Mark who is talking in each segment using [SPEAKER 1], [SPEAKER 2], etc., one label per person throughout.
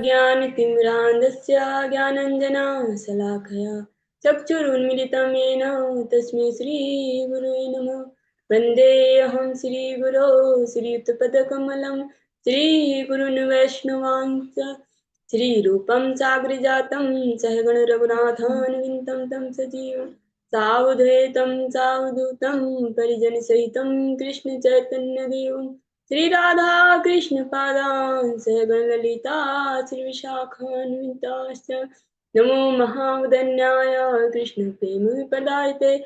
[SPEAKER 1] ज्ञानतिमिरान्धस्य ज्ञानाञ्जनशलाकया चक्षुरुन्मीलितं येन तस्मै श्रीगुरुवे नमः। वन्देऽहं श्रीगुरो श्रीयुतपदकमलं श्रीगुरून् वैष्णवांश्च श्रीरूपं साग्रजातं सहगण रघुनाथान्वितं तं सजीवं सावधूतं सावधूतं परिजनसहितं कृष्णचैतन्यदेवं श्री राधा कृष्ण पादान् सहगण ललिता श्री विशाखान्विताश्च नमो महावदन्याय कृष्ण प्रेम प्रदायते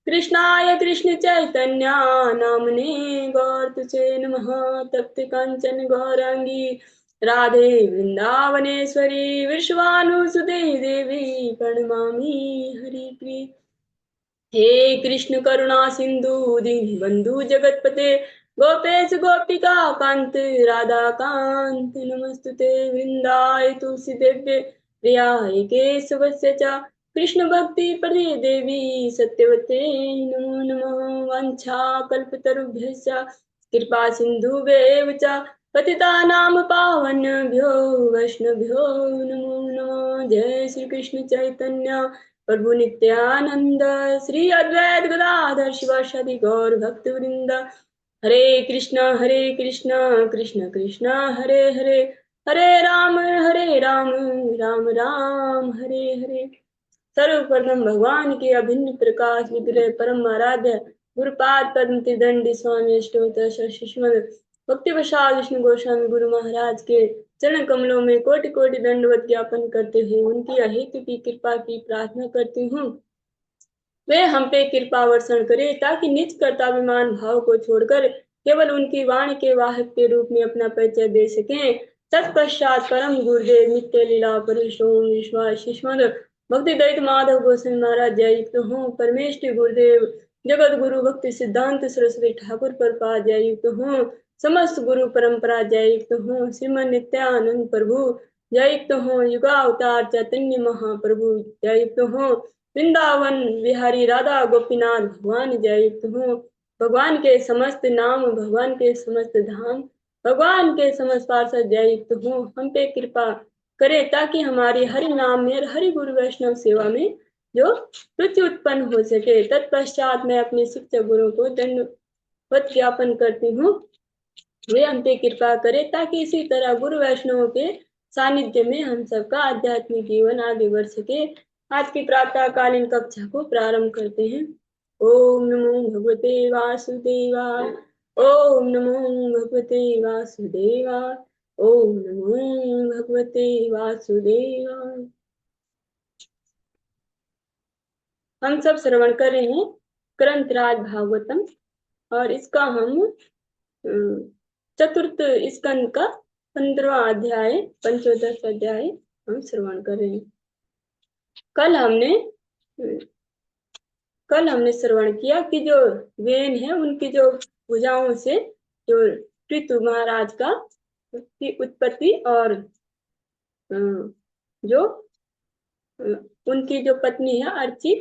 [SPEAKER 1] कृष्णाय कृष्ण चैतन्या नामने गौरतुचे नमः। तप्त कांचन गौरांगी राधे वृंदावनेश्वरी विश्वानुसुते देवी प्रणमामि हरिप्रिये। हे कृष्ण करुणा सिंधु दीनबंधु जगतपते गोपेश गोपिका कांत राधा कांत नमस्तुते। वृंदाय तुलसी देव्ये प्रियाय केशवस्य च कृष्ण भक्ति प्रदे देवी सत्यवते नमो नमः। वाञ्छा कल्पतरुभ्यश्च कृपा सिन्धुभ्येव च पतितानां पावनेभ्यो वैष्णवेभ्यो नमो नमः। जय श्री कृष्ण चैतन्य प्रभु नित्यानंद श्री अद्वैत गदाधर शिवासादि गौर भक्त वृंद हरे कृष्णा कृष्ण कृष्ण हरे हरे हरे राम राम राम हरे हरे। सर्वप्रथम भगवान के अभिन्न प्रकाश विग्रह परम आराध्य गुरुपाद पद्म त्रिदंडी स्वामी अष्टोत्तर शिष्मद भक्ति प्रसाद विष्णु गोस्वामी गुरु महाराज के चरण कमलों में कोटि कोटि दंडवत ज्ञापन करते हुए उनकी अहेतु की कृपा की प्रार्थना करती हूँ। वे हम पे कृपा वर्षण करे ताकि निज कर्ताभिमान भाव को छोड़कर केवल उनकी वाणी के वाहक के रूप में अपना परिचय दे सकें। तत्पश्चात परम गुरुदेव नित्य लीला परिश्रम विश्वास शिष्मद भक्ति दैत माधव गोस्वामी महाराज जययुक्त हों। परमेष्टि गुरुदेव जगत गुरु भक्ति सिद्धांत सरस्वती ठाकुर प्रपाद जययुक्त हों। समस्त गुरु परंपरा जययुक्त हों। श्रीमन नित्यानंद प्रभु जययुक्त हों। युगावतार चैतन्य महाप्रभु जययुक्त हों। वृंदावन बिहारी राधा गोपीनाथ भगवान जययुक्त हों। भगवान के समस्त नाम भगवान के समस्त धाम भगवान के समस्त पार्षद जययुक्त हों। हम पे कृपा करे ताकि हमारी हरि नाम में हरि गुरु वैष्णव सेवा में जो रुचि उत्पन्न हो सके। तत्पश्चात मैं अपने शिक्षक गुरु को दंडवत ज्ञापन करती हूँ। वे हम पे कृपा करे ताकि इसी तरह गुरु वैष्णव के सानिध्य में हम सबका आध्यात्मिक जीवन आगे बढ़ सके। आज की प्रातः कालीन कक्षा को प्रारंभ करते हैं। ओम नमो भगवते वासुदेवाय ओम नमो भगवते वासुदेवाय ओम नमो भगवते वासुदेवाय। हम सब श्रवण कर रहे हैं ग्रंथराज भागवतम और इसका हम चतुर्थ स्कंद का 15वां अध्याय पंचोदश अध्याय हम श्रवण कर रहे हैं। कल हमने श्रवण किया कि जो वेन है उनकी जो भुजाओं से जो पृथु महाराज का की उत्पत्ति और जो उनकी जो पत्नी है अर्ची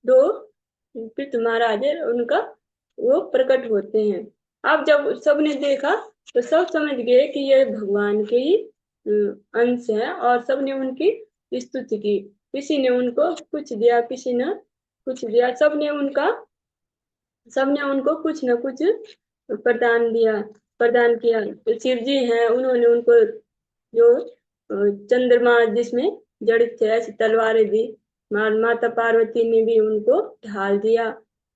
[SPEAKER 1] दो पृथु महाराज है उनका वो प्रकट होते हैं। अब जब सबने देखा तो सब समझ गए कि ये भगवान के ही अंश है और सबने उनकी स्तुति की। किसी ने उनको कुछ दिया किसी ने कुछ दिया सबने उनको कुछ न कुछ प्रदान किया। तो शिव जी हैं उन्होंने उनको जो चंद्रमा जिसमें जड़ित थे ऐसी तलवारें दी। माता पार्वती ने भी उनको ढाल दिया।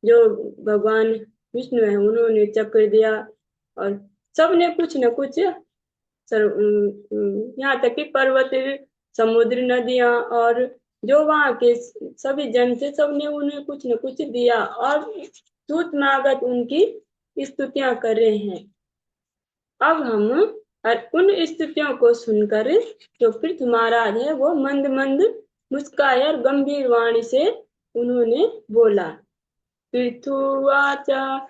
[SPEAKER 1] जो भगवान विष्णु है उन्होंने चक्र दिया और सबने कुछ न कुछ यहाँ तक कि पर्वत समुद्र नदियां और जो वहां के सभी जन थे सबने उन्हें कुछ न कुछ दिया और दूत मागत उनकी स्तुतियां कर रहे हैं। अब हम उन स्तुतियों को सुनकर जो पृथु महाराज है वो मंद मंद मुस्काए और गंभीर वाणी से उन्होंने बोला। पृथुवाचा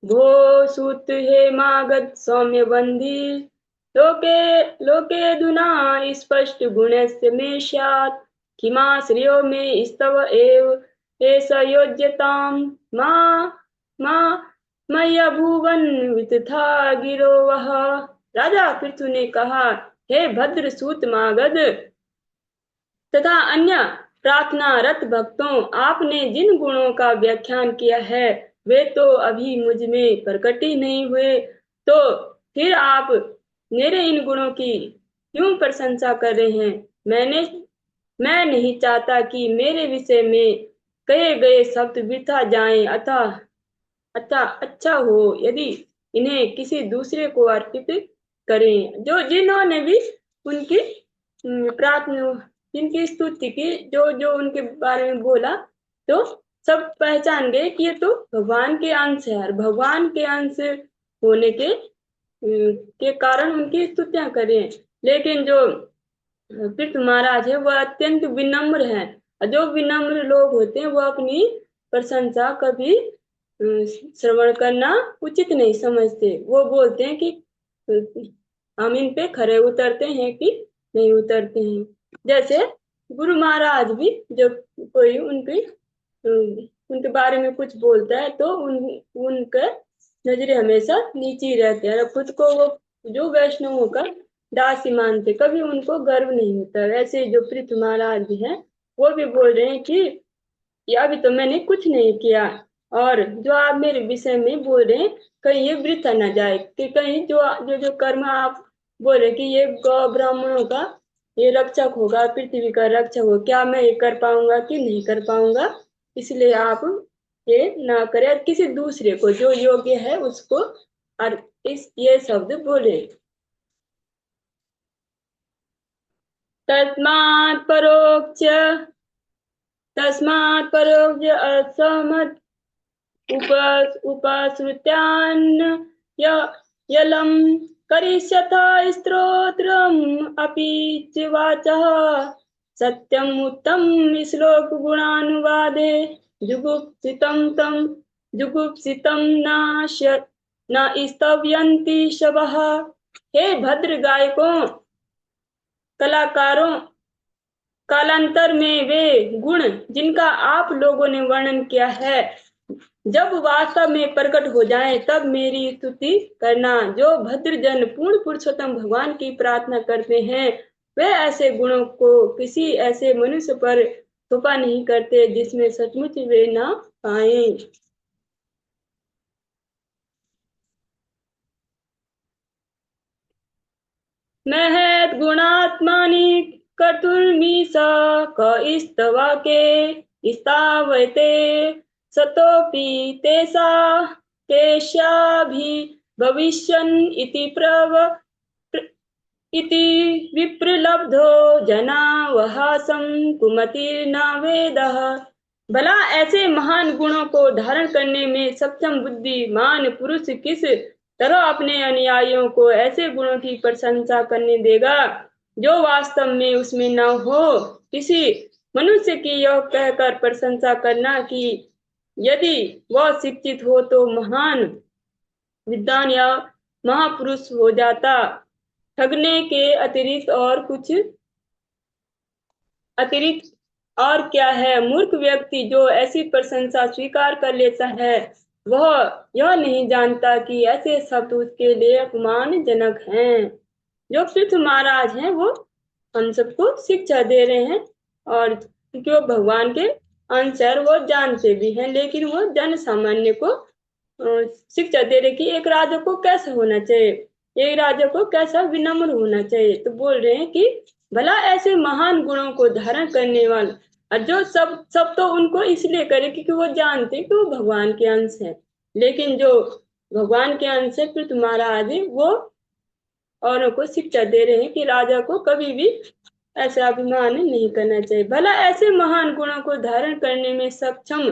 [SPEAKER 1] भो सुत हे मागत सौम्य बंदी लोके दुना स्पष्ट गुणस्य मे स्यात् किमा श्रियो मे स्तव एव एष योज्यताम् मा मय्य भुवन वितथा गिरो वः। राजा पृथु ने कहा, हे भद्र सूत मागध तथा अन्य प्रार्थनारत भक्तों, आपने जिन गुणों का व्याख्यान किया है वे तो अभी मुझ में प्रकट ही नहीं हुए, तो फिर आप मेरे इन गुणों की क्यों प्रशंसा कर रहे हैं? मैं नहीं चाहता कि मेरे विषय में कहे गए शब्द वृथा जाएं, अतः अच्छा अच्छा हो यदि इन्हें किसी दूसरे को अर्पित करें। जो जिन्होंने भी उनकी प्रार्थना, जिनकी स्तुति की, जो जो उनके बारे में बोला, तो सब पहचान गए कि ये तो भगवान के अंश है, और भगवान के अंश होने के कारण उनकी स्तुतियां करें। लेकिन जो पृथ्वी महाराज है वह अत्यंत विनम्र है, और जो विनम्र लोग होते हैं वह अपनी प्रशंसा कभी श्रवण करना उचित नहीं समझते। वो बोलते हैं कि हम इन पे खरे उतरते हैं कि नहीं उतरते हैं। जैसे गुरु महाराज भी जब कोई उनके बारे में कुछ बोलता है तो उनके नजरे हमेशा नीचे ही रहते हैं, और खुद को वो जो वैष्णवों का दासी मानते, कभी उनको गर्व नहीं होता। वैसे जो पृथ्वी महाराज भी हैं वो भी बोल रहे हैं कि ये अभी तो मैंने कुछ नहीं किया, और जो आप मेरे विषय में बोल रहे हैं कहीं ये वृथा न जाए, कि कहीं जो जो जो कर्म आप बोले कि ये गौ ब्राह्मणों का ये रक्षक होगा, पृथ्वी का रक्षक हो, क्या मैं ये कर पाऊंगा कि नहीं कर पाऊंगा? इसलिए आप ये ना करें, और किसी दूसरे को जो योग्य है उसको और इस ये शब्द बोले। तस्मात् परोक्ष तस्मात् परोक्ष असमत् उपश्रुत्यान् यलं करिष्यथ स्तोत्रम् अपि च वाचः सत्यम् उत्तम श्लोक गुणानुवादे जुगुप्सितं न स्तव्यन्ति शवः। हे भद्र गायकों, कलाकारों, कालांतर में वे गुण जिनका आप लोगों ने वर्णन किया है जब वास्तव में प्रकट हो जाएं तब मेरी स्तुति करना। जो भद्र जन पूर्ण पुरुषोत्तम भगवान की प्रार्थना करते हैं वे ऐसे गुणों को किसी ऐसे मनुष्य पर थोपा नहीं करते जिसमें सचमुच वे ना पाए। महत् गुणात्मानि कर्तुर्मीश कस्तवाके स्थावयते सतोऽपि तेषा केशाभि भविष्यन् इति विप्रलब्धो जनावहासं कुमतिर्न वेदः। भला ऐसे महान गुणों को धारण करने में सक्षम बुद्धिमान पुरुष किस तरह अपने अनुयायियों को ऐसे गुणों की प्रशंसा करने देगा जो वास्तव में उसमें न हो? किसी मनुष्य की यह कहकर प्रशंसा करना कि यदि वह शिक्षित हो तो महान विद्वान या महापुरुष हो जाता, ठगने के अतिरिक्त और क्या है? मूर्ख व्यक्ति जो ऐसी प्रशंसा स्वीकार कर लेता है वह यह नहीं जानता कि ऐसे शब्द उसके लिए अपमानजनक हैं। जो पृथ्वी महाराज हैं वो हम सबको शिक्षा दे रहे हैं, और क्योंकि वो भगवान के अंश है वो जानते भी हैं, लेकिन वो जन सामान्य को शिक्षा दे रहे कि एक राजा को कैसा होना चाहिए, एक राजा को कैसा विनम्र होना चाहिए। तो बोल रहे हैं कि भला ऐसे महान गुणों को धारण करने वाला, और जो सब तो उनको इसलिए करे क्योंकि वो जानते कि वो भगवान के अंश है, लेकिन जो भगवान के अंश है पृथ्वी महाराज वो औरों को शिक्षा दे रहे हैं कि राजा को कभी भी ऐसा अभिमान नहीं करना चाहिए। भला ऐसे महान गुणों को धारण करने में सक्षम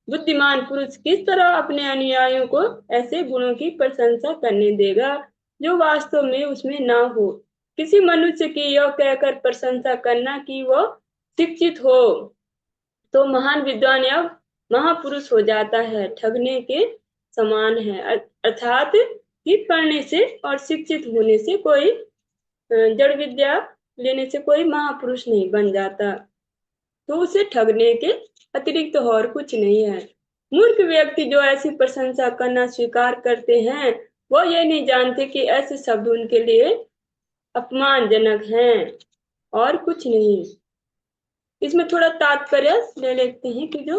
[SPEAKER 1] बुद्धिमान पुरुष किस तरह अपने अनुयायियों को ऐसे गुणों की प्रशंसा करने देगा जो वास्तव में उसमें ना हो? किसी मनुष्य की यह कहकर प्रशंसा करना कि वह शिक्षित हो तो महान विद्वान या महापुरुष हो जाता है, ठगने के समान है। अर्थात कि पढ़ने से और शिक्षित होने से कोई जड़ विद्या लेने से कोई महापुरुष नहीं बन जाता, तो उसे ठगने के अतिरिक्त और कुछ नहीं है। मूर्ख व्यक्ति जो ऐसी प्रशंसा करना स्वीकार करते हैं वो ये नहीं जानते कि ऐसे शब्द उनके लिए अपमानजनक हैं और कुछ नहीं। इसमें थोड़ा तात्पर्य ले लेते हैं कि जो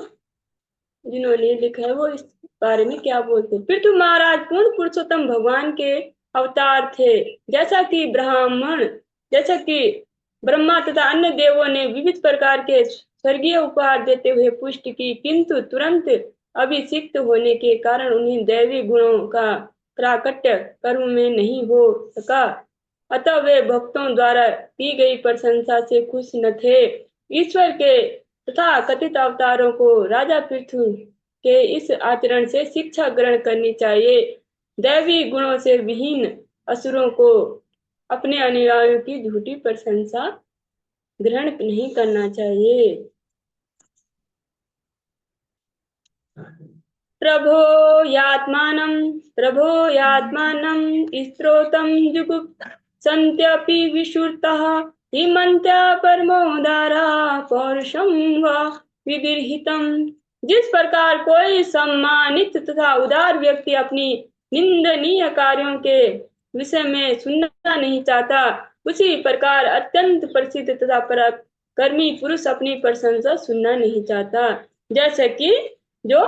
[SPEAKER 1] जिन्होंने लिखा है वो इस बारे में क्या बोलते हैं। पृथु महाराज पूर्ण पुरुषोत्तम भगवान के अवतार थे। जैसा कि ब्राह्मण जैसा कि ब्रह्मा तथा अन्य देवों ने विविध प्रकार के स्वर्गीय उपहार देते हुए पुष्टि की, किंतु तुरंत अभिषिक्त होने के कारण उन्हें दैवी गुणों का प्राकट्य कर्म में नहीं हो सका। अतः वे भक्तों द्वारा की गई प्रशंसा से खुश न थे। ईश्वर के तथा कथित अवतारों को राजा पृथु के इस आचरण से शिक्षा ग्रहण करनी चाहिए। दैवी गुणों से विहीन असुरों को अपने अनुयायियों की झूठी प्रशंसा ग्रहण नहीं करना चाहिए। प्रभो यात्मानं स्तोत्रं जुगुप् सन्त्यपि विशुद्धः हिमन्त्या परमोदारा पौरुषं वा विगर्हितम्। जिस प्रकार कोई सम्मानित तथा उदार व्यक्ति अपनी निंदनीय कार्यों के विषय में सुनना नहीं चाहता, उसी प्रकार अत्यंत प्रसिद्ध तथा पराक्रमी पुरुष अपनी प्रशंसा सुनना नहीं चाहता। जैसे कि जो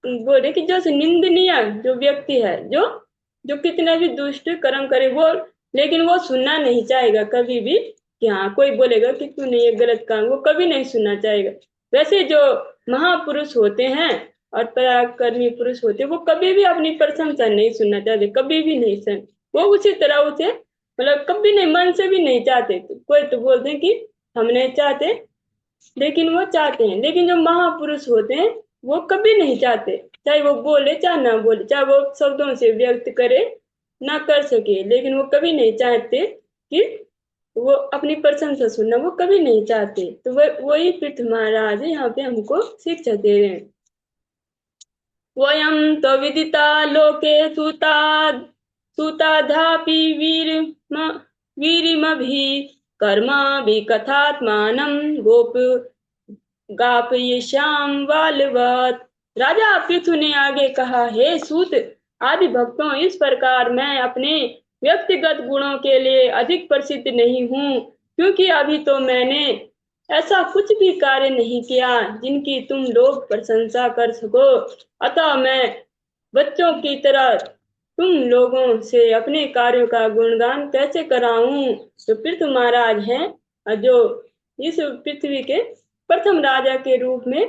[SPEAKER 1] बोले कि जो निंदनीय जो व्यक्ति है, जो जो कितने भी दुष्ट कर्म करे वो, लेकिन वो सुनना नहीं चाहेगा कभी भी कि हाँ कोई बोलेगा कि तूने ये गलत काम, वो कभी नहीं सुनना चाहेगा। वैसे जो महापुरुष होते हैं और पराक्रमी पुरुष होते हैं, वो कभी भी अपनी प्रशंसा नहीं सुनना चाहते, कभी भी नहीं सुन। वो उसी तरह उसे मतलब कभी नहीं, मन से भी नहीं चाहते। तो कोई तो बोलते हैं कि हम नहीं चाहते, लेकिन वो चाहते हैं। लेकिन जो महापुरुष होते हैं वो कभी नहीं चाहते, चाहे वो बोले चाहे ना बोले, चाहे वो शब्दों से व्यक्त करे ना कर सके, लेकिन वो कभी नहीं चाहते कि वो अपनी प्रशंसा सुनना, वो कभी नहीं चाहते। तो वही पृथ्वी महाराज यहाँ पे हमको शिक्षा दे रहे हैं। वयं तो विदिता लोके सुताधापि वीरिमभि कर्माभि कथात्मानं गोप गापयिष्याम बालवत्। राजा पृथु ने आगे कहा, हे सूत आदि भक्तों, इस प्रकार मैं अपने व्यक्तिगत गुणों के लिए अधिक प्रसिद्ध नहीं हूँ, क्योंकि अभी तो मैंने ऐसा कुछ भी कार्य नहीं किया जिनकी तुम लोग प्रशंसा कर सको। अतः मैं बच्चों की तरह तुम लोगों से अपने कार्यों का गुणगान कैसे कराऊं। तो पृथु महाराज हैं जो इस पृथ्वी के प्रथम राजा के रूप में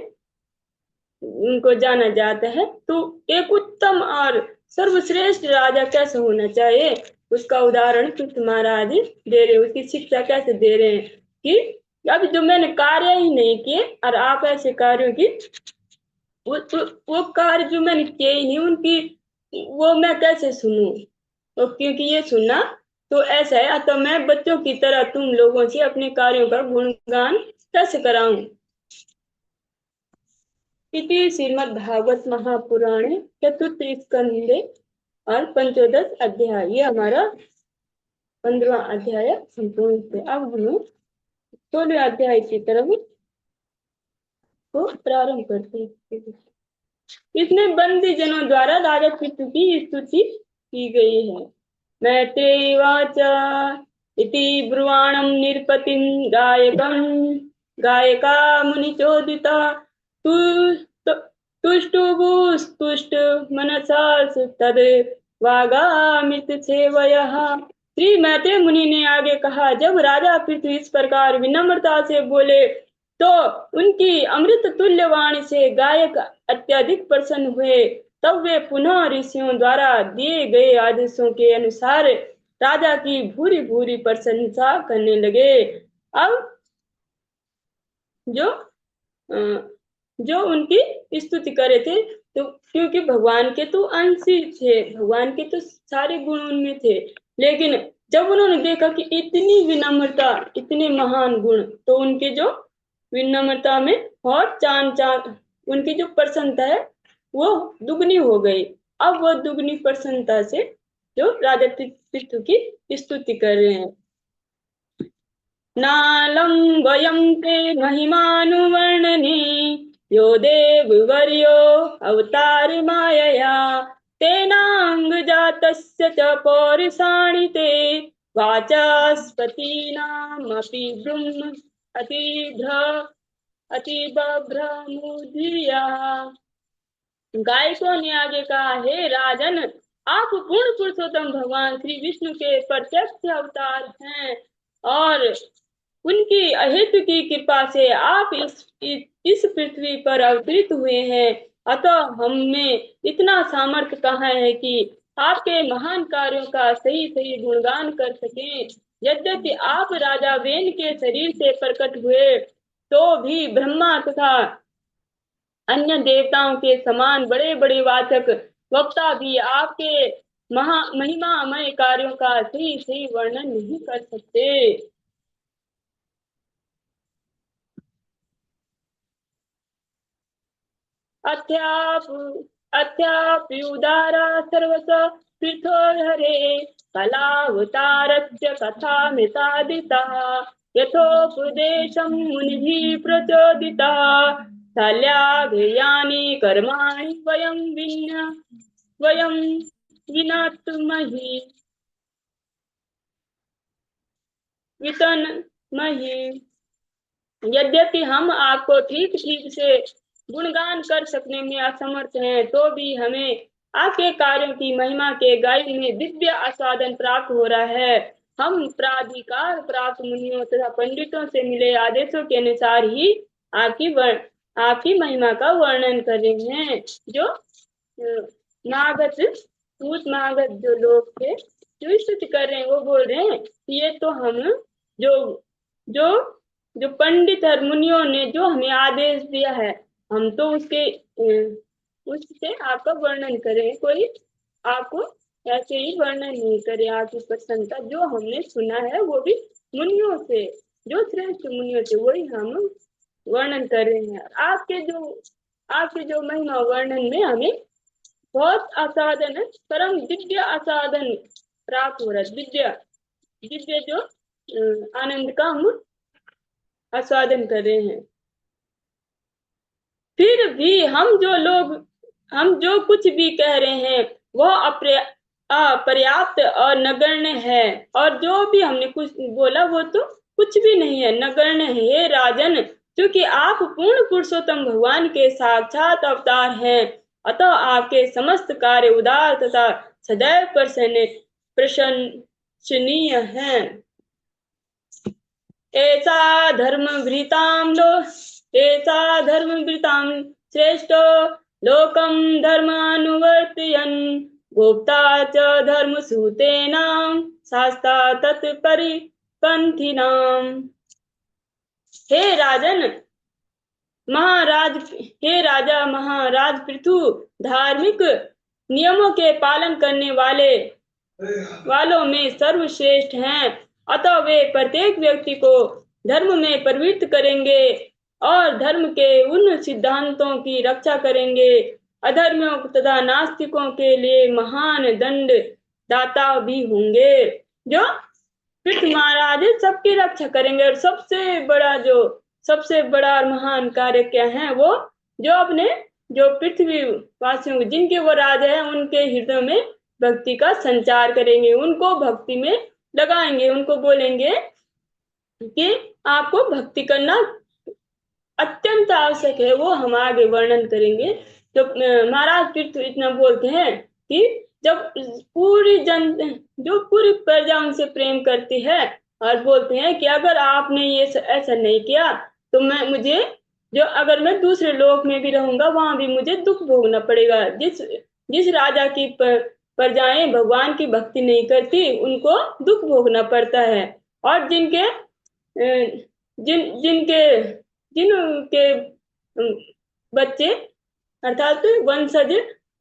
[SPEAKER 1] उनको जाना जाता है। तो एक उत्तम और सर्वश्रेष्ठ राजा कैसे होना चाहिए, उसका उदाहरण पृथु महाराज दे रहे, उसकी शिक्षा कैसे दे रहे हैं कि अब जो मैंने कार्य ही नहीं किए और आप ऐसे कार्यों की वो कार्य जो मैंने किए ही नहीं उनकी वो मैं कैसे सुनूं। तो क्योंकि ये सुनना तो ऐसा है, तो मैं बच्चों की तरह तुम लोगों से अपने कार्यों का गुणगान कैसे कराऊं। इति श्रीमद्भागवत महापुराणे चतुर्थ स्कंदे और पंचोदश अध्याय, ये हमारा 15वां अध्याय संपूर्ण है। अब हम 16वें अध्याय की तरफ को प्रारंभ करते हैं। इसमें बंदी जनों द्वारा राजा पृथु की स्तुति की गई है। मैत्रेयवाच इति ब्रुवाणं निरपतिं गायका मुनिचोदिता तुष्टुभुस्तुष्ट मनसा तद वागामृत सेवयः। श्री मैत्रेय मुनि ने आगे कहा, जब राजा पृथु इस प्रकार विनम्रता से बोले तो उनकी अमृत तुल्य वाणी से गायक अत्यधिक प्रसन्न हुए। तब वे पुनः ऋषियों द्वारा दिए गए आदेशों के अनुसार राजा की भूरी भूरी प्रशंसा करने लगे। अब जो उनकी स्तुति करे थे, तो क्योंकि भगवान के तो अंश थे, भगवान के तो सारे गुण उनमें थे, लेकिन जब उन्होंने देखा कि इतनी विनम्रता, इतने महान गुण, तो उनके जो विनम्रता में और चांद उनकी जो प्रसन्नता है वो दुगनी हो गई। अब वो दुगनी प्रसन्नता से जो राजा पृथु की स्तुति कर रहे हैं। नालं वयं ते महिमानुवर्णने यो देववर्यो अवतार मायया तेनाङ्गजातस्य च पौरुषाणि ते वाचस्पतीनामपि ब्रह्म अतिबभ्रमुधिया। गायकों ने आगे कहा, हे राजन, आप पूर्ण पुरुषोत्तम भगवान श्री विष्णु के प्रत्यक्ष अवतार हैं और उनकी अहेतु की कृपा से आप इस पृथ्वी पर अवतरित हुए हैं। अतः हम में इतना सामर्थ्य कहाँ है कि आपके महान कार्यों का सही सही गुणगान कर सकें। यद्यपि आप राजा वेन के शरीर से प्रकट हुए तो भी ब्रह्मा तथा अन्य देवताओं के समान बड़े बड़े वाचक वक्ता भी आपके महिमामय कार्यों का सही सही वर्णन नहीं कर सकते। अथ्याप्युदारा सर्वस पृथोर्हरे कलावतारस्य कथामृतादितः यथोपदेशं मुनिभिः प्रचोदितः शल्याघ्यानि कर्माणि वयं वितन्महि। यद्यपि हम आपको ठीक ठीक से गुणगान कर सकने में असमर्थ हैं, तो भी हमें आपके कार्यों की महिमा के गायन में दिव्य आस्वादन प्राप्त हो रहा है। हम प्राधिकार प्राप्त मुनियों तथा पंडितों से मिले आदेशों के अनुसार ही आपकी महिमा का वर्णन कर रहे हैं। जो नागत मागध जो लोग थे जो स्तुति कर रहे हैं, वो बोल रहे हैं कि ये तो हम जो जो जो पंडित और मुनियों ने जो हमें आदेश दिया है, हम तो उससे आपका वर्णन करें। कोई आपको ऐसे ही वर्णन नहीं करे। आपकी प्रसन्नता जो हमने सुना है वो भी मुनियों से, जो श्रेष्ठ मुनियों से, वही हम वर्णन कर रहे हैं। आपके जो महिमा वर्णन में हमें बहुत आसाधन, परम दिव्य आसाधन प्राप्त हो रहा है। दिव्य जो आनंद का हम आस्वादन कर रहे हैं। फिर भी हम जो कुछ भी कह रहे हैं वह अपर्याप्त और नगण्य है, और जो भी हमने कुछ बोला वो तो कुछ भी नहीं है, नगण्य है। हे राजन, क्योंकि आप पूर्ण पुरुषोत्तम भगवान के साक्षात अवतार हैं, अतः आपके समस्त कार्य उदार तथा सदैव प्रशंसनीय हैं। ऐसा धर्मभृतां श्रेष्ठो लोकं धर्मानुवर्तयन् गोप्ता च धर्मसूतेनां शास्ता तत्परिपन्थिनाम्। हे राजा महाराज पृथु धार्मिक नियमों के पालन करने वालों में सर्वश्रेष्ठ हैं। अतः वे प्रत्येक व्यक्ति को धर्म में प्रवृत्त करेंगे और धर्म के उन सिद्धांतों की रक्षा करेंगे। अधर्मियों तथा नास्तिकों के लिए महान दंड दाता भी होंगे। जो पृथ्वी महाराज सबकी रक्षा करेंगे, और सबसे बड़ा और महान कार्य क्या है, वो जो पृथ्वी वासियों जिनके वो राजा है, उनके हृदय में भक्ति का संचार करेंगे, उनको भक्ति में लगाएंगे, उनको बोलेंगे कि आपको भक्ति करना अत्यंत आवश्यक है। वो हम आगे वर्णन करेंगे। तो महाराज पृथु इतना बोलते हैं कि जब पूरी प्रजा उनसे प्रेम करती है और बोलते हैं कि अगर आपने ये ऐसा नहीं किया तो अगर मैं दूसरे लोक में भी रहूंगा वहां भी मुझे दुख भोगना पड़ेगा। जिस राजा की प्रजाएं भगवान की भक्ति नहीं करती उनको दुख भोगना पड़ता है, और जिनके बच्चे अर्थात वंशज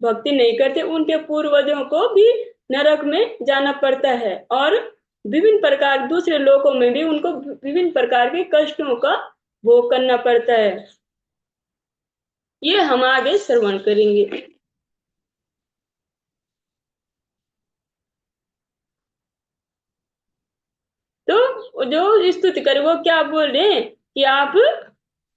[SPEAKER 1] भक्ति नहीं करते, उनके पूर्वजों को भी नरक में जाना पड़ता है, और दूसरे लोकों में भी उनको विभिन्न प्रकार के कष्टों का भोग करना पड़ता है। ये हम आगे श्रवण करेंगे। तो जो स्तुति करे वो क्या बोल रहे हैं कि आप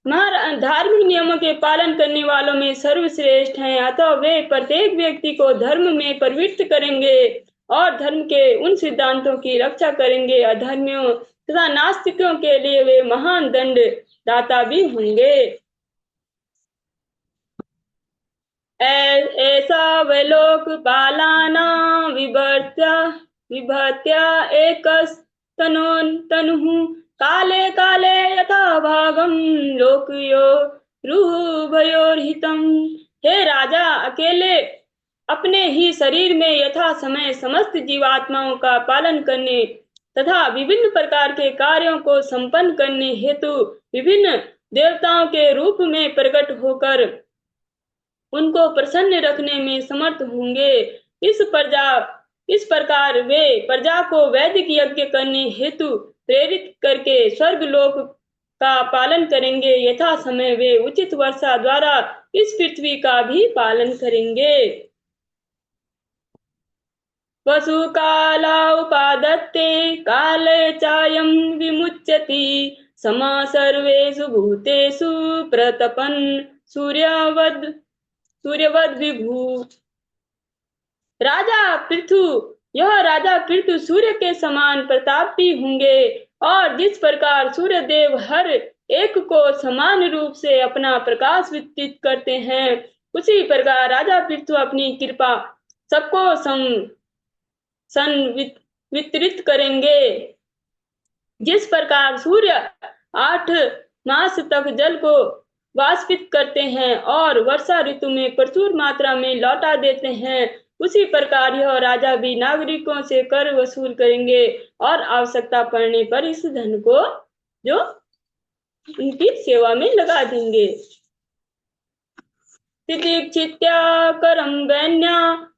[SPEAKER 1] धार्मिक नियमों के पालन करने वालों में सर्वश्रेष्ठ हैं, अतः वे प्रत्येक व्यक्ति को धर्म में प्रवृत्त करेंगे और धर्म के उन सिद्धांतों की रक्षा करेंगे। अधर्मियों तथा नास्तिकों के लिए वे महान दंड दाता भी होंगे। ऐसा वे लोक पालाना विभत्य एकस्तनोतनुः काले काले यथा भागम लोकयो रुभयोर्हितम्। हे राजा, अकेले अपने ही शरीर में यथा समय समस्त जीवात्माओं का पालन करने तथा विभिन्न प्रकार के कार्यों को संपन्न करने हेतु विभिन्न देवताओं के रूप में प्रकट होकर उनको प्रसन्न रखने में समर्थ होंगे। इस प्रकार वे प्रजा को वैदिक यज्ञ करने हेतु प्रेरित करके स्वर्ग लोक का पालन करेंगे। यथा समय वे उचित वर्षा द्वारा इस पृथ्वी का भी पालन करेंगे। वसु काला उपादत्ते काले चायं विमुच्यति समा सर्वेषु भूतेषु प्रतपन् सूर्यवद विभु। यह राजा पृथु सूर्य के समान प्रतापी होंगे और जिस प्रकार सूर्य देव हर एक को समान रूप से अपना प्रकाश वितरित करते हैं, उसी प्रकार राजा पृथु अपनी कृपा सबको वितरित करेंगे। जिस प्रकार सूर्य 8 मास तक जल को वाष्पित करते हैं और वर्षा ऋतु में प्रचुर मात्रा में लौटा देते हैं, उसी प्रकार यह राजा भी नागरिकों से कर वसूल करेंगे और आवश्यकता पड़ने पर इस धन को जो उनकी सेवा में लगा देंगे। तितिक्षित्या करम वैन्या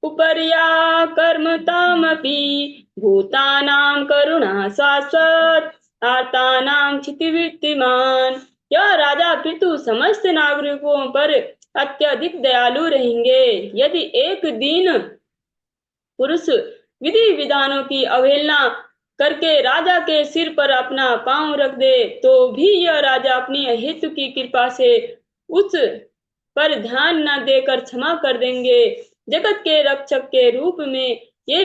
[SPEAKER 1] उपर्या कर्मतामपि भूतानां करुणा शाश्वत आर्तानां क्षितिवृत्तिमान। यह राजा पृथु समस्त नागरिकों पर अत्यधिक दयालु रहेंगे। यदि एक दिन पुरुष विधि विधानों की अवहेलना करके राजा के सिर पर अपना पांव रख दे, तो भी यह राजा अपनी अहेतु की कृपा से उस पर ध्यान न देकर क्षमा कर देंगे। जगत के रक्षक के रूप में ये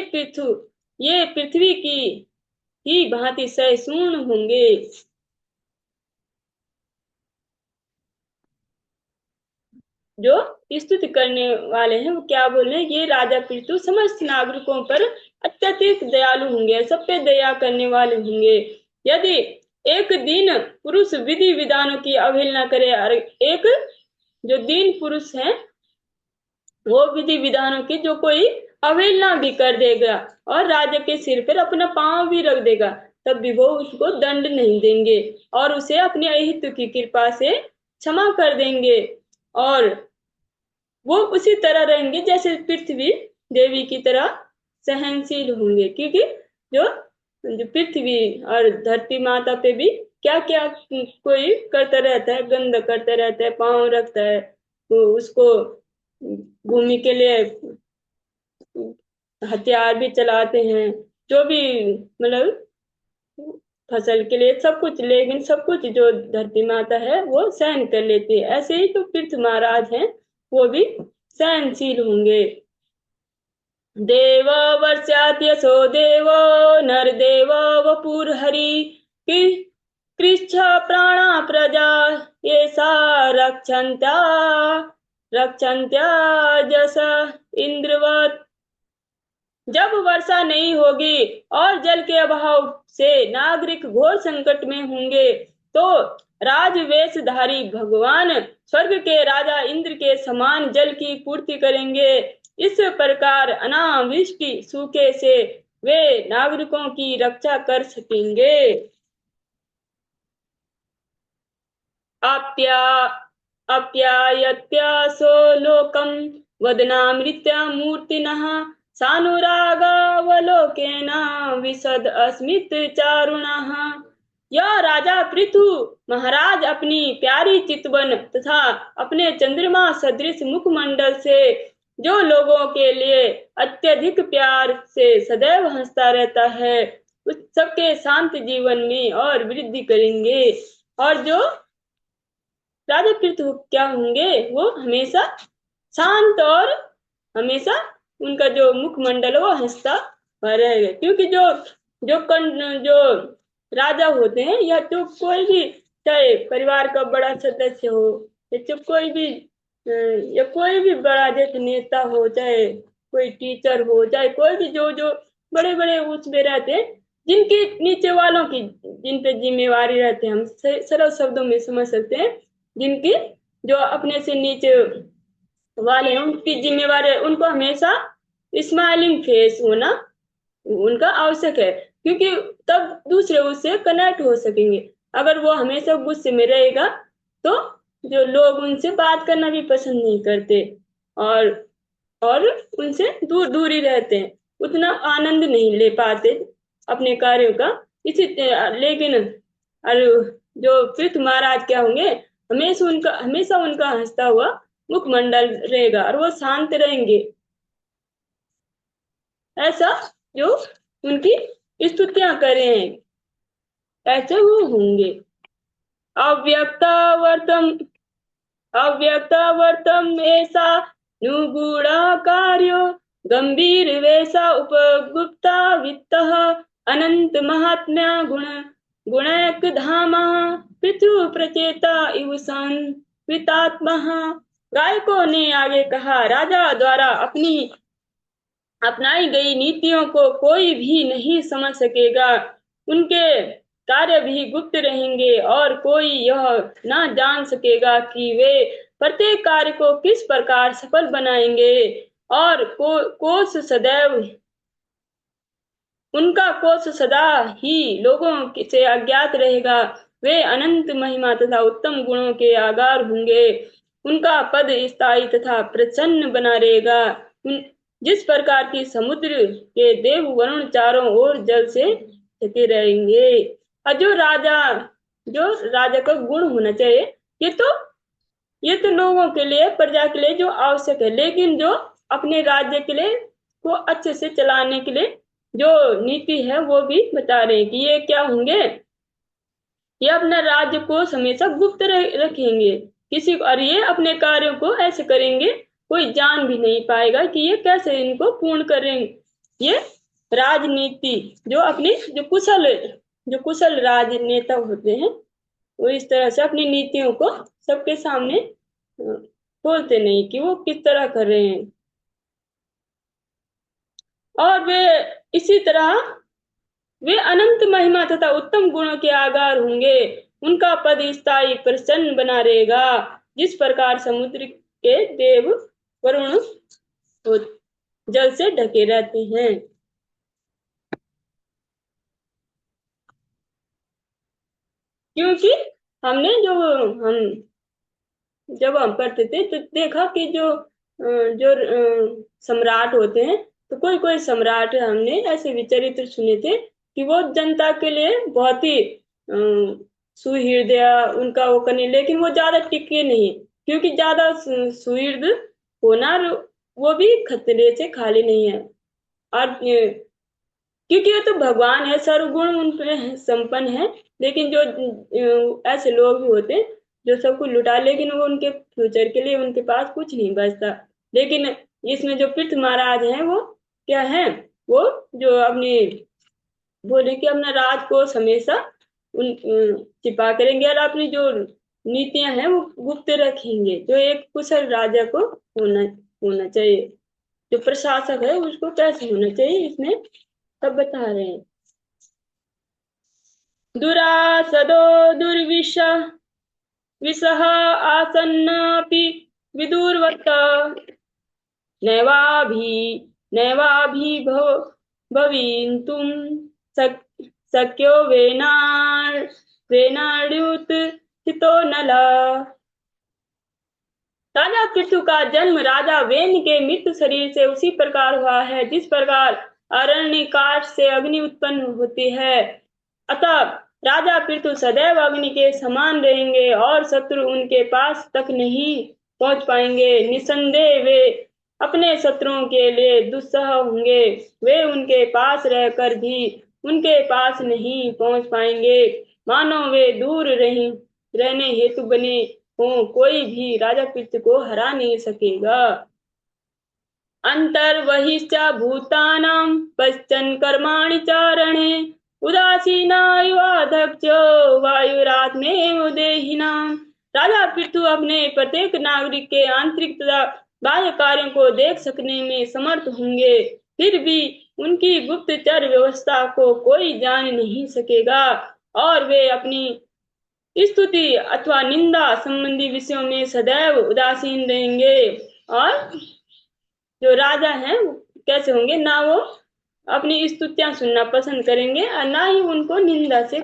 [SPEAKER 1] पृथ्वी की ही भांति सहिष्णु होंगे। जो स्तुति करने वाले हैं वो क्या बोल रहे हैं, ये राजा पृथु समस्त नागरिकों पर अत्यधिक दयालु होंगे, सब पे दया करने वाले होंगे। यदि एक दिन पुरुष विधि विधानों की अवहेलना करे और एक जो दीन पुरुष है वो विधि विधानों की जो कोई अवहेलना भी कर देगा और राजा के सिर पर अपना पांव भी रख देगा, तब भी वो उसको दंड नहीं देंगे और उसे अपने अहित की कृपा से क्षमा कर देंगे और वो उसी तरह रहेंगे जैसे पृथ्वी देवी की तरह सहनशील होंगे। क्योंकि जो पृथ्वी और धरती माता पे भी क्या क्या कोई करता रहता है, गंद करता रहता है, पांव रखता है, तो उसको भूमि के लिए हथियार भी चलाते हैं, जो भी मतलब फसल के लिए सब कुछ, लेकिन सब कुछ जो धरती माता है वो सहन कर लेती है। ऐसे ही तो पृथ्वी महाराज हैं, वो भी सहनशील होंगे। देव वर्ष्यात्यसो देवो नरदेव वपुर्हरि कृच्छ प्राणा प्रजा येषा रक्षन्त्या जस इंद्रवत। जब वर्षा नहीं होगी और जल के अभाव से नागरिक घोर संकट में होंगे, तो राजवेशधारी भगवान स्वर्ग के राजा इंद्र के समान जल की पूर्ति करेंगे। इस प्रकार अनावृष्टि सूखे से वे नागरिकों की रक्षा कर सकेंगे। अप्यायत्यासो लोकं वदनामृत्या मूर्तिनः सानुरागावलोकेन विशद अस्मित चारुणः। यह राजा पृथु महाराज अपनी प्यारी चितवन तथा अपने चंद्रमा सदृश मुखमंडल से जो लोगों के लिए अत्यधिक प्यार से सदैव हंसता रहता है, उस सबके शांत जीवन में और वृद्धि करेंगे और जो राजा पृथु क्या होंगे, वो हमेशा शांत और हमेशा उनका जो मुखमंडल है वो हंसता हुआ रहेगा। क्योंकि जो राजा होते हैं, या तो कोई भी, चाहे परिवार का बड़ा सदस्य हो, या तो कोई भी या कोई भी बड़ा जैसे नेता हो, चाहे कोई टीचर हो, चाहे कोई भी जो जो बड़े बड़े उसमें रहते हैं, जिनके नीचे वालों की जिन पे जिम्मेवारी रहते हैं, हम सरल शब्दों में समझ सकते हैं, जिनकी जो अपने से नीचे वाले हैं उनकी जिम्मेवारी है, उनको हमेशा स्माइलिंग फेस होना उनका आवश्यक है। क्योंकि तब दूसरे उससे कनेक्ट हो सकेंगे। अगर वो हमेशा गुस्से में रहेगा तो जो लोग उनसे बात करना भी पसंद नहीं करते, और और उनसे दूर दूर ही रहते हैं, उतना आनंद नहीं ले पाते अपने कार्यों का। लेकिन जो पृथ्वी महाराज क्या होंगे, हमेशा उनका हंसता हुआ मुखमंडल रहेगा और वो शांत रहेंगे। ऐसा जो उनकी स्तुतियां कर रहे हैं, ऐसे वो होंगे। अव्यक्तावर्तम अव्यक्तावर्तम ऐसा नुगुणा कार्यो गंभीर वैसा उपगुप्ता वित्त अनंत महात्म्या गुणैक धामा पृथु प्रचेता इव संवितात्मा। गायकों ने आगे कहा, राजा द्वारा अपनाई गई नीतियों को कोई भी नहीं समझ सकेगा। उनके कार्य भी गुप्त रहेंगे और कोई यह ना जान सकेगा कि वे प्रत्येक कार्य को किस प्रकार सफल बनाएंगे। और कोश सदैव उनका कोश सदा ही लोगों से अज्ञात रहेगा। वे अनंत महिमा तथा उत्तम गुणों के आगार होंगे। उनका पद स्थायी तथा प्रसन्न बना रहेगा। जिस प्रकार की समुद्र के देव वरुण चारों ओर जल से ढके रहेंगे। और जो राजा का गुण होना चाहिए, ये तो लोगों के लिए, प्रजा के लिए जो आवश्यक है, लेकिन जो अपने राज्य के लिए को अच्छे से चलाने के लिए जो नीति है वो भी बता रहे हैं कि ये क्या होंगे। ये अपना राज्य को हमेशा गुप्त रखेंगे किसी को, और ये अपने कार्यों को ऐसे करेंगे कोई जान भी नहीं पाएगा कि ये कैसे इनको पूर्ण करेंगे। ये राजनीति जो अपनी जो कुशल राजनेता होते हैं, वो इस तरह से अपनी नीतियों को सबके सामने बोलते नहीं कि वो किस तरह कर रहे हैं। और इसी तरह वे अनंत महिमा तथा उत्तम गुणों के आगार होंगे। उनका पद स्थायी प्रसन्न बना रहेगा। जिस प्रकार समुद्र के देव वरुण जल से ढके रहते हैं। क्योंकि हमने जब हम पढ़ते थे तो देखा कि जो सम्राट होते हैं, तो कोई कोई सम्राट हमने ऐसे भी चरित्र सुने थे कि वो जनता के लिए बहुत ही सुहृदय उनका वो करने, लेकिन वो ज्यादा टिके नहीं। क्योंकि ज्यादा सुहृद होना वो भी खतरे से खाली नहीं है। और क्योंकि ये तो भगवान है, सर्वगुण उन पे संपन्न है। लेकिन जो ऐसे लोग भी होते हैं जो सब कुछ लुटा, लेकिन वो उनके फ्यूचर के लिए उनके पास कुछ नहीं बचता। लेकिन इसमें जो पृथ्वी महाराज हैं वो क्या है, वो जो अपनी बोले कि अपना राज को हमेशा छिपा करेंगे और अपनी जो नीतियां हैं वो गुप्त रखेंगे। जो एक कुशल राजा को होना होना चाहिए, जो प्रशासक है उसको कैसे होना चाहिए, इसमें सब बता रहे हैं। दुरासदो दुर्विश विषः आसन्नापि विदुर्वत भविन्तुं शक्यो वेनाड्युत हितो नला। राजा पृथु का जन्म राजा वेन के मृत शरीर से उसी प्रकार हुआ है जिस प्रकार अरण्य काठ से अग्नि उत्पन्न होती है। अतः राजा पृथु सदैव अग्नि के समान रहेंगे और शत्रु उनके पास तक नहीं पहुंच पाएंगे। निसंदेह वे अपने शत्रुओं के लिए दुस्सह होंगे। वे उनके पास रहकर भी उनके पास नहीं पहुंच पाएंगे, मानो वे दूर रहने हेतु बने हों, कोई भी राजा पृथ्वी को हरा नहीं सकेगा। अंतर्बहिश्च भूतानां पश्चन् कर्माणि चारणे उदासीना युवाधक्ष वायुरात्मेव देहिनाम्। राजा पृथु अपने प्रत्येक नागरिक के आंतरिक तथा बाह्य कार्यों को देख सकने में समर्थ होंगे, फिर भी उनकी गुप्तचर व्यवस्था को कोई जान नहीं सकेगा और वे अपनी स्तुति अथवा निंदा संबंधी विषयों में सदैव उदासीन रहेंगे। और जो राजा हैं कैसे होंगे, ना वो अपनी स्तुतियां सुनना पसंद करेंगे और ना ही उनको निंदा से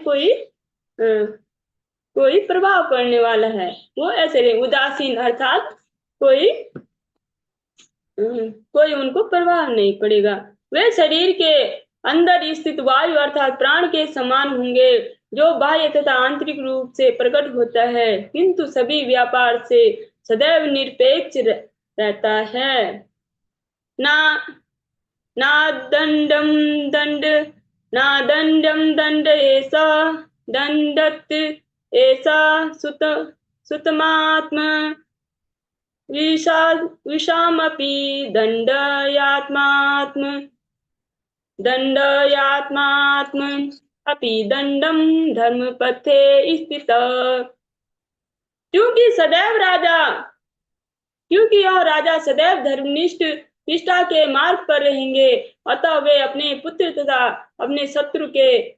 [SPEAKER 1] कोई प्रभाव पड़ने वाला है। वो ऐसे रहे उदासीन, अर्थात कोई कोई उनको प्रभाव नहीं पड़ेगा। वे शरीर के अंदर स्थित वायु अर्थात प्राण के समान होंगे, जो बाह्य तथा आंतरिक रूप से प्रकट होता है, किंतु सभी व्यापार से सदैव निरपेक्ष रहता है। ना ना दंडम दंड ना दंडम दंड ऐसा दंडत ऐसा सुतमात्म विषामपि दंडयात्मात्म अपि दंडम धर्मपथे स्थित। क्योंकि यह राजा सदैव धर्मनिष्ठ निष्ठा के मार्ग पर रहेंगे, अतः वे अपने पुत्र तथा अपने शत्रु के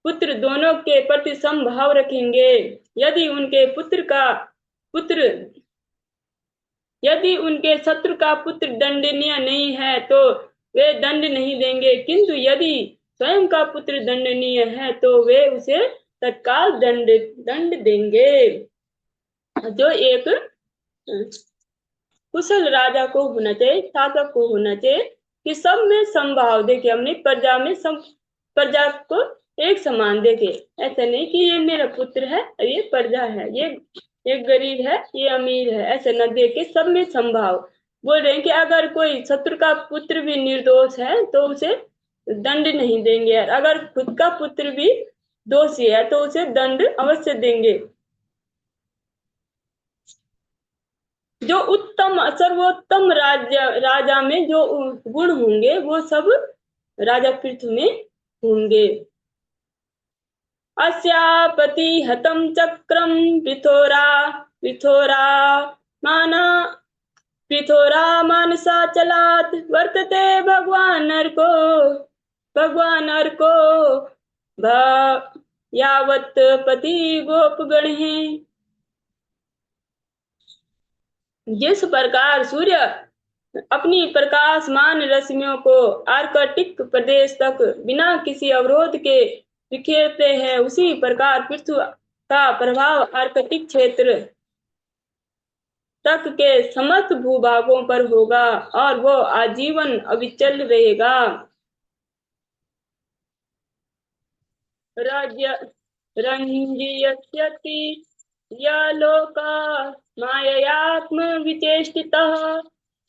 [SPEAKER 1] पुत्र दोनों के प्रति समभाव रखेंगे। यदि उनके शत्रु का पुत्र दंडनीय नहीं है तो वे दंड नहीं देंगे, किंतु यदि स्वयं का पुत्र दंडनीय है तो वे उसे तत्काल दंड देंगे। जो एक कुशल राजा को होना चाहिए, शासक को होना चाहिए कि सब में समभाव देखे, अपनी प्रजा को एक समान देखे। ऐसा नहीं कि ये मेरा पुत्र है, ये प्रजा है, ये गरीब है, ये अमीर है, ऐसे न देखे, सब में समभाव। बोल रहे हैं कि अगर कोई शत्रु का पुत्र भी निर्दोष है तो उसे दंड नहीं देंगे, और अगर खुद का पुत्र भी दोषी है तो उसे दंड अवश्य देंगे। जो उत्तम सर्वोत्तम राजा में जो गुण होंगे वो सब राजा पृथ्वी में होंगे। अस्यापति हतम चक्रम पृथोरा मानसा चलात वर्तते भगवान अर्को यावत पति गोपगण है। जिस प्रकार सूर्य अपनी प्रकाशमान रश्मियों को आर्कटिक प्रदेश तक बिना किसी अवरोध के बिखेरते हैं, उसी प्रकार पृथ्वी का प्रभाव आर्कटिक क्षेत्र तक के समस्त भूभागों पर होगा और वो आजीवन अविचल रहेगा। रंजीयस्यति यलोका माययात्म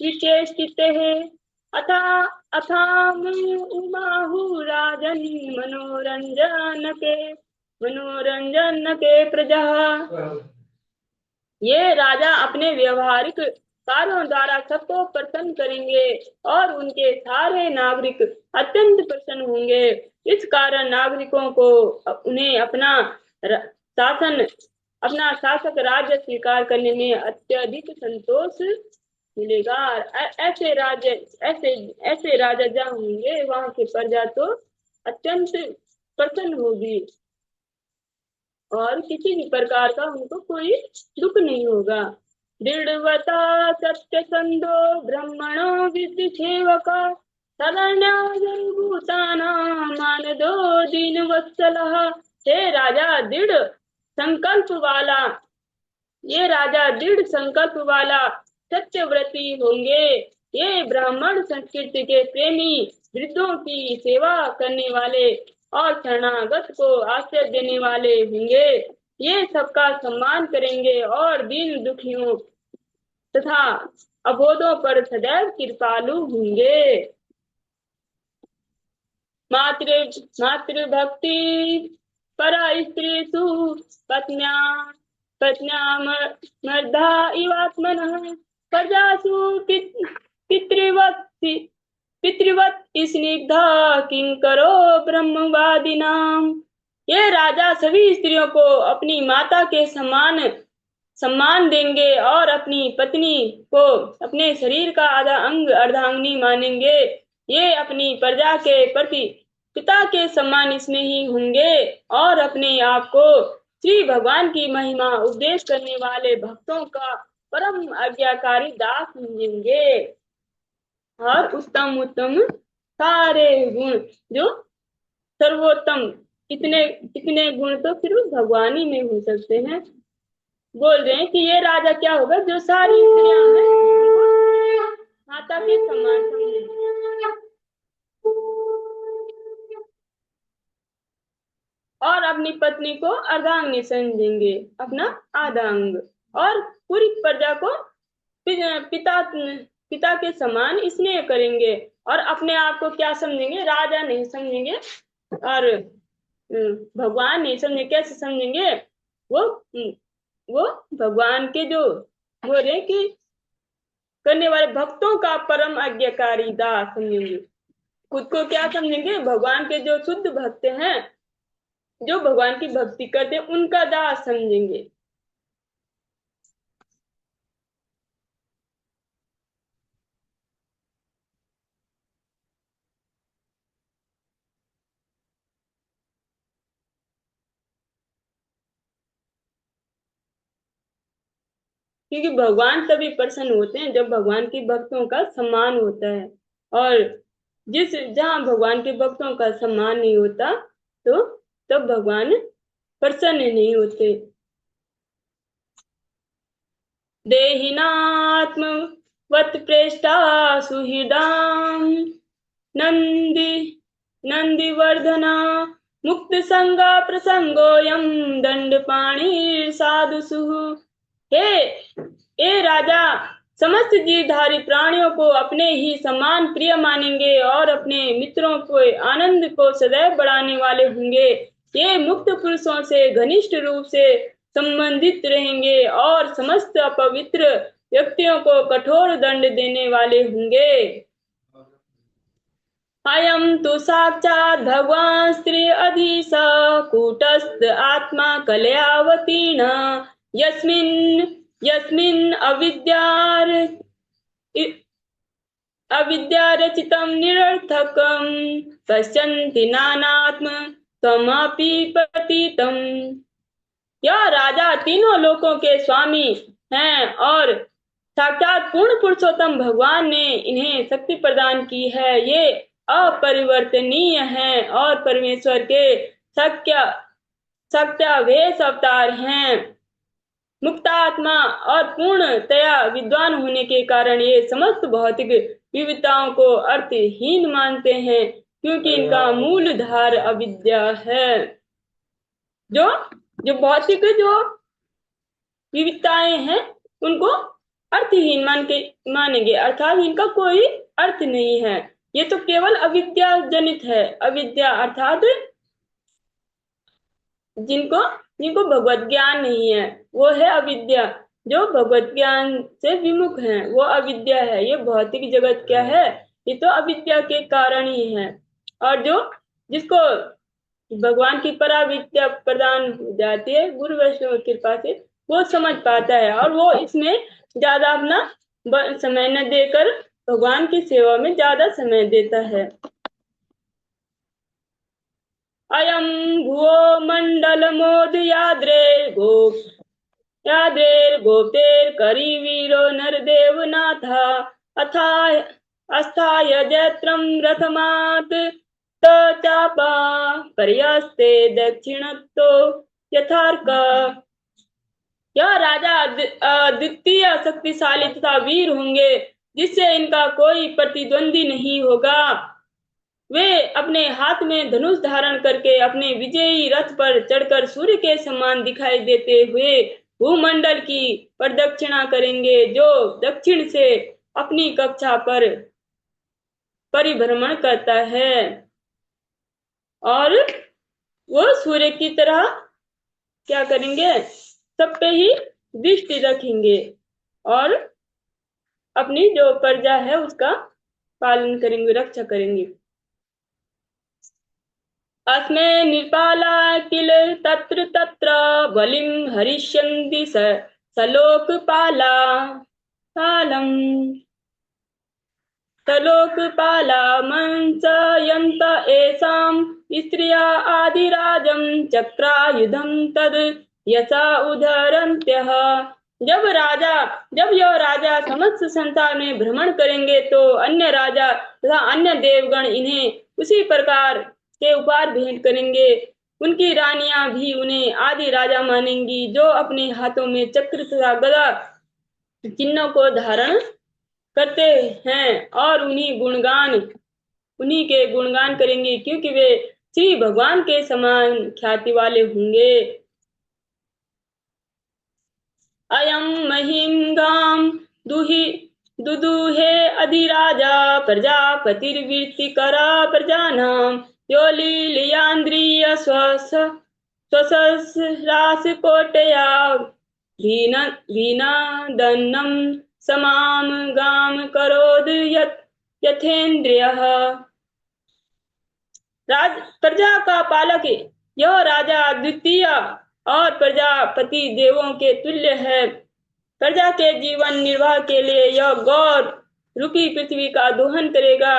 [SPEAKER 1] विचेष्टिते अथाम उमाहु राजन मनोरंजन के प्रजा। ये राजा अपने व्यवहारिक कार्यों द्वारा सबको प्रसन्न करेंगे और उनके सारे नागरिक अत्यंत प्रसन्न होंगे। इस कारण नागरिकों को उन्हें अपना शासक राज्य स्वीकार करने में अत्यधिक संतोष मिलेगा। ऐसे राजा जहाँ होंगे वहां की प्रजा तो अत्यंत प्रसन्न होगी और किसी भी प्रकार का उनको कोई दुख नहीं होगा। दृढ़वता सत्यसंधो ब्रह्मणो विद्धि सेवका सर्वभूताना मानदो दीनवत्सलः। हे राजा दृढ़ संकल्प वाला सत्यव्रती होंगे। ये ब्राह्मण संस्कृति के प्रेमी, वृद्धों की सेवा करने वाले और शरणागत को आश्रय देने वाले होंगे। ये सबका सम्मान करेंगे और दीन दुखियों तथा अबोधों पर सदैव कृपालु होंगे। मातृभक्ति परा स्त्रीषु पत्न्या पत्न्यामर्धा इवात्मनः प्रजासु पितृवत् पितृवत् स्निग्धा किंकरो ब्रह्मवादिनाम। ये राजा सभी स्त्रियों को अपनी माता के समान सम्मान देंगे और अपनी पत्नी को अपने शरीर का आधा अंग अर्धांगिनी मानेंगे। ये अपनी प्रजा के प्रति पिता के समान स्नेही होंगे और अपने आप को श्री भगवान की महिमा उपदेश करने वाले भक्तों का परम आज्ञाकारी दास समझेंगे। और उत्तम उत्तम सारे गुण, जो सर्वोत्तम, इतने गुण तो सिर्फ भगवान ही में हो सकते हैं। बोल रहे हैं कि ये राजा क्या होगा, जो सारी स्त्रियां हैं माता के समान समझेंगे और अपनी पत्नी को अर्धांगिनी समझेंगे, अपना आधा अंग, और पूरी प्रजा को पिता के समान स्नेह करेंगे और अपने आप को क्या समझेंगे, राजा नहीं समझेंगे और भगवान नहीं समझेंगे। कैसे समझेंगे, वो भगवान के जो बोल रहे कि करने वाले भक्तों का परम आज्ञाकारी दास समझेंगे। खुद को क्या समझेंगे, भगवान के जो शुद्ध भक्त हैं, जो भगवान की भक्ति करते हैं, उनका दास समझेंगे। क्योंकि भगवान तभी प्रसन्न होते हैं जब भगवान के भक्तों का सम्मान होता है, और जहाँ भगवान के भक्तों का सम्मान नहीं होता तो तब भगवान प्रसन्न नहीं होते। देहिनात्मवत् प्रेष्टा सुहृदां नंदिवर्धना मुक्त संगा प्रसंगोयम दंडपाणि साधुसु। हे राजा, समस्त जीवधारी प्राणियों को अपने ही समान प्रिय मानेंगे और अपने मित्रों को आनंद को सदैव बढ़ाने वाले होंगे। ये मुक्त पुरुषों से घनिष्ठ रूप से संबंधित रहेंगे और समस्त अपवित्र व्यक्तियों को कठोर दंड देने वाले होंगे। अयम तो साक्षात् भगवान स्त्री अधीश कूटस्थ आत्मा कलयावतीर्ण यस्मिन् अविद्यारचितं निरर्थकं पश्यन्ति नानात्म त्वमपि पतितम्। यह राजा तीनों लोकों के स्वामी हैं और साक्षात पूर्ण पुरुषोत्तम भगवान ने इन्हें शक्ति प्रदान की है। ये अपरिवर्तनीय हैं और परमेश्वर के सत्यावेश अवतार हैं। मुक्तात्मा और पूर्णतया विद्वान होने के कारण ये समस्त भौतिक विविधताओं को अर्थहीन मानते हैं, क्योंकि इनका मूलधार अविद्या है। जो भौतिक जो विविधताएं हैं उनको अर्थहीन मानेंगे, अर्थात इनका कोई अर्थ नहीं है। ये तो केवल अविद्या जनित है। अविद्या अर्थात जिनको भगवत ज्ञान नहीं है, वो है अविद्या। जो भगवत ज्ञान से विमुख है वो अविद्या है। ये भौतिक जगत क्या है, ये तो अविद्या के कारण ही है। और जिसको भगवान की पराविद्या प्रदान हो जाती है गुरु वैष्णव कृपा से, वो समझ पाता है और वो इसमें ज्यादा अपना समय न देकर भगवान की सेवा में ज्यादा समय देता है। अयम भुवो मंडल मोद याद्रेर्गोप्तेर करीवीरो नरदेव नाथा अस्थाय जैत्रम रथमात चापा पर्यास्ते दक्षिणतो यथार्क। यह राजा द्वितीय शक्तिशाली तथा वीर होंगे, जिससे इनका कोई प्रतिद्वंदी नहीं होगा। वे अपने हाथ में धनुष धारण करके अपने विजयी रथ पर चढ़कर सूर्य के समान दिखाई देते हुए भूमंडल की प्रदक्षिणा करेंगे, जो दक्षिण से अपनी कक्षा पर परिभ्रमण करता है। और वो सूर्य की तरह क्या करेंगे, सब पे ही दृष्टि रखेंगे और अपनी जो प्रजा है उसका पालन करेंगे, रक्षा करेंगे। अस्मे निर्पाला किल तत्र तत्र बलिं हरिष्यन्ति सलोकपाला कालम् सलोकपाला मंसयन्त एषां स्त्रिया आदिराजं चक्रायुधं तद् यथा उद्धरन्त्यः। जब यह राजा समस्त संसार में भ्रमण करेंगे तो अन्य राजा तथा अन्य देवगण इन्हें उसी प्रकार के उपहार भेंट करेंगे। उनकी रानियां भी उन्हें आदि राजा मानेंगी जो अपने हाथों में चक्र तथा गदा चिन्हों को धारण करते हैं और उन्हीं के गुणगान करेंगे क्योंकि वे श्री भगवान के समान ख्याति वाले होंगे। अयम महिम गाम दुदुहे अधिराजा प्रजापतिर्वीर्तिकरा प्रजानां यो लीलयान्द्रिय स्वसहस्रासकोटया वीनादन्नं समाम गाम करोद यथेन्द्रियः। प्रजा का पालक यह राजा द्वितीय और प्रजापति देवों के तुल्य है। प्रजा के जीवन निर्वाह के लिए यह गौर रूपी पृथ्वी का दोहन करेगा।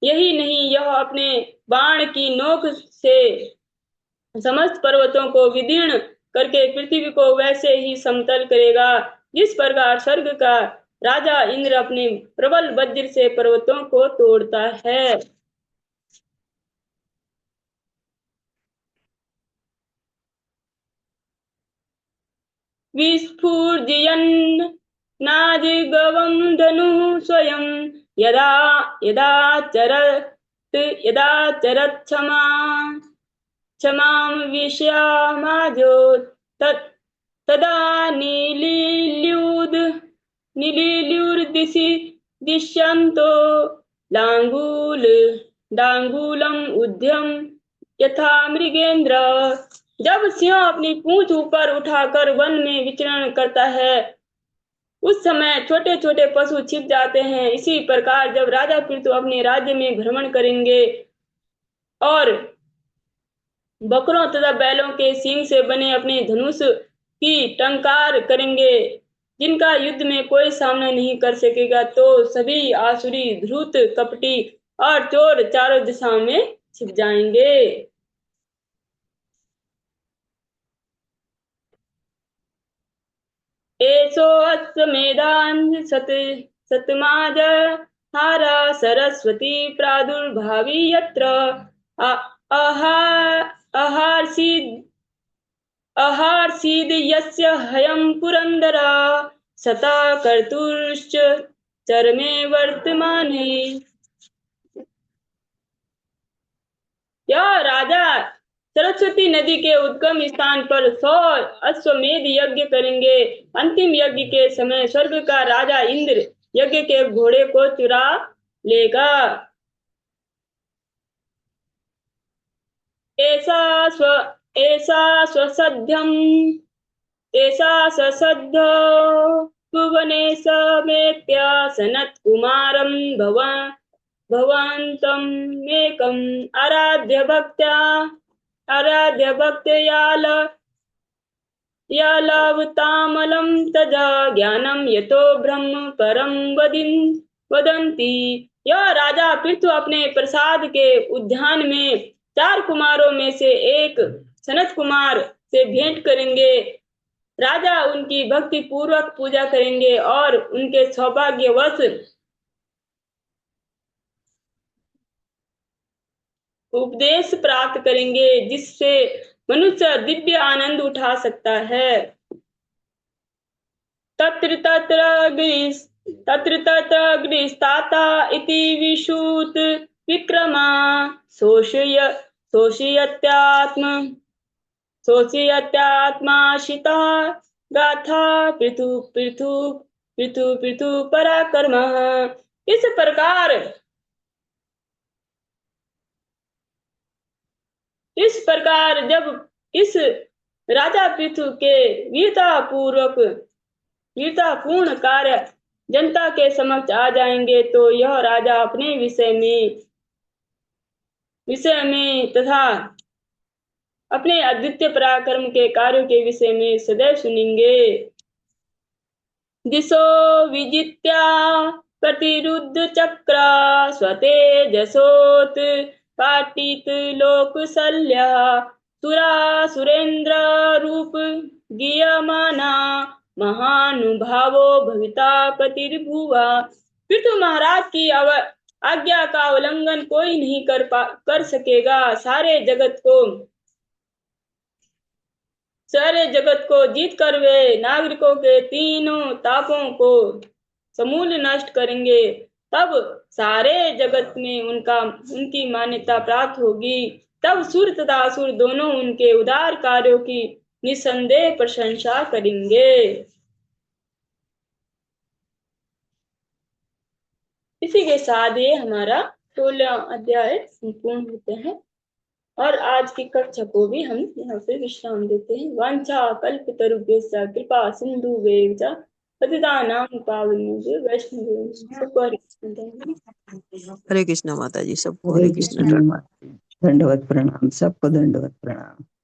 [SPEAKER 1] यही नहीं, यह अपने बाण की नोक से समस्त पर्वतों को विदीर्ण करके पृथ्वी को वैसे ही समतल करेगा जिस प्रकार स्वर्ग का राजा इंद्र अपने प्रबल वज्र से पर्वतों को तोड़ता है। विस्फुर्जयन् नाजिगवं धनुः स्वयं यदा यदा चरत् क्षमां विश्यामाजो तदा निलील्युर्दिशि दिश्यन्तो डांगूलम् उद्यम यथा मृगेंद्र। जब सिंह अपनी पूंछ ऊपर उठाकर वन में विचरण करता है उस समय छोटे छोटे पशु छिप जाते हैं। इसी प्रकार जब राजा पृथु अपने राज्य में भ्रमण करेंगे और बकरों तथा बैलों के सींग से बने अपने धनुष की टंकार करेंगे जिनका युद्ध में कोई सामना नहीं कर सकेगा, तो सभी आसुरी धूर्त कपटी और चोर चारों दिशाओं में छिप जाएंगे। एषो अश्वमेधान् सतमाज हारा सरस्वती प्रादुर्भावी यत्र अहार्षीद् यस्य हयं पुरन्दरा सता कर्तुश्च चरमे वर्तमाने। यह राजा सरस्वती नदी के उद्गम स्थान पर 100 अश्वमेध यज्ञ करेंगे। अंतिम यज्ञ के समय स्वर्ग का राजा इंद्र यज्ञ के घोड़े को चुरा लेगा। ऐसा स्वसद्ध भुवने समेत्य सनत कुमारं भवन्तमेकम् आराध्य भक्त्या यालवतामलं तजा ज्ञानं यतो ब्रह्म परम वदन्ति। यह राजा पृथु अपने प्रसाद के उद्यान में 4 कुमारों में से एक सनत कुमार से भेंट करेंगे। राजा उनकी भक्ति पूर्वक पूजा करेंगे और उनके सौभाग्यवश उपदेश प्राप्त करेंगे जिससे मनुष्य दिव्य आनंद उठा सकता है। तत्र तत्र गृहस्ताता इति विशूत विक्रमा शोषयत्यात्माशिता गाथा पृथु पराक्रमः। इस प्रकार जब इस राजा पृथु के वीरतापूर्ण कार्य जनता के समक्ष आ जाएंगे तो यह राजा अपने विषय में तथा अपने अद्वितीय पराक्रम के कार्यों के विषय में सदैव सुनेंगे। दिशो विजित्या प्रतिरुद्ध चक्र स्वतेजसोत पाटित लोकशल्य सुरेंद्र रूप गीयमाना महानुभावो भविता प्रतिर्भुवा। पृथु महाराज की आज्ञा का उल्लंघन कोई नहीं कर सकेगा। सारे जगत को जीत कर वे नागरिकों के तीनों तापों को समूल नष्ट करेंगे। तब सारे जगत में उनकी मान्यता प्राप्त होगी। तब सुर तथा असुर दोनों उनके उदार कार्यों की निसंदेह प्रशंसा करेंगे। इसी के साथ ये हमारा 16 अध्याय संपूर्ण होते हैं और आज की कक्षा को भी हम यहाँ पे विश्राम देते हैं। वांछा कल्पतरुभ्यश्च कृपा सिन्धुभ्यश्च पतितानां पावनेभ्यो वैष्णवेभ्यो सबको
[SPEAKER 2] हरे कृष्ण माता जी, सबको हरे कृष्ण।
[SPEAKER 3] दंडवत प्रणाम, सबको दंडवत प्रणाम।